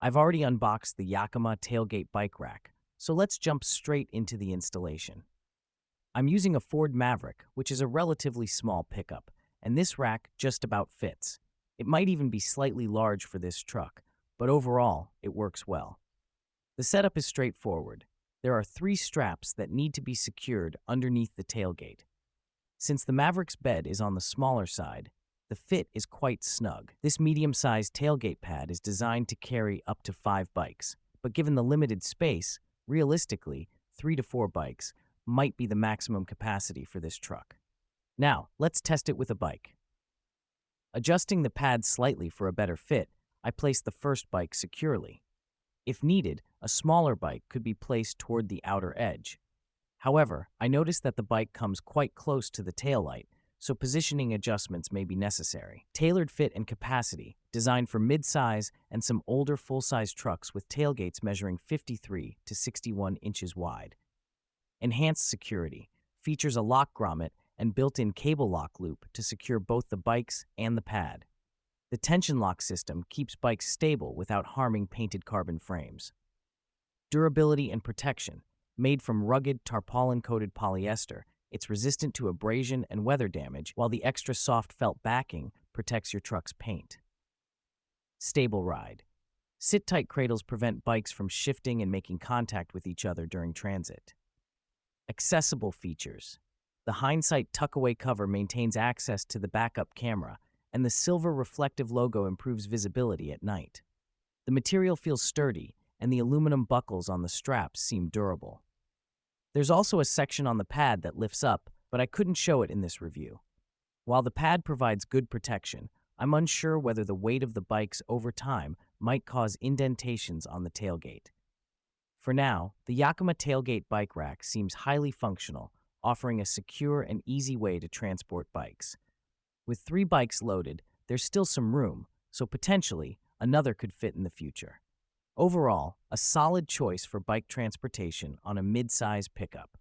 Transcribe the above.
I've already unboxed the Yakima tailgate bike rack, so let's jump straight into the installation. I'm using a Ford Maverick, which is a relatively small pickup, and this rack just about fits. It might even be slightly large for this truck, but overall, it works well. The setup is straightforward. There are three straps that need to be secured underneath the tailgate. Since the Maverick's bed is on the smaller side, the fit is quite snug. This medium-sized tailgate pad is designed to carry up to 5 bikes, but given the limited space, realistically, 3 to 4 bikes might be the maximum capacity for this truck. Now, let's test it with a bike. Adjusting the pad slightly for a better fit, I place the first bike securely. If needed, a smaller bike could be placed toward the outer edge. However, I noticed that the bike comes quite close to the taillight, so positioning adjustments may be necessary. Tailored fit and capacity, designed for mid-size and some older full-size trucks with tailgates measuring 53 to 61 inches wide. Enhanced security, features a lock grommet and built-in cable lock loop to secure both the bikes and the pad. The tension lock system keeps bikes stable without harming painted carbon frames. Durability and protection, made from rugged tarpaulin-coated polyester, it's resistant to abrasion and weather damage, while the extra soft felt backing protects your truck's paint. Stable ride. Sit-tight cradles prevent bikes from shifting and making contact with each other during transit. Accessible features. The hindsight tuck-away cover maintains access to the backup camera, and the silver reflective logo improves visibility at night. The material feels sturdy, and the aluminum buckles on the straps seem durable. There's also a section on the pad that lifts up, but I couldn't show it in this review. While the pad provides good protection, I'm unsure whether the weight of the bikes over time might cause indentations on the tailgate. For now, the Yakima tailgate bike rack seems highly functional, offering a secure and easy way to transport bikes. With 3 bikes loaded, there's still some room, so potentially another could fit in the future. Overall, a solid choice for bike transportation on a mid-size pickup.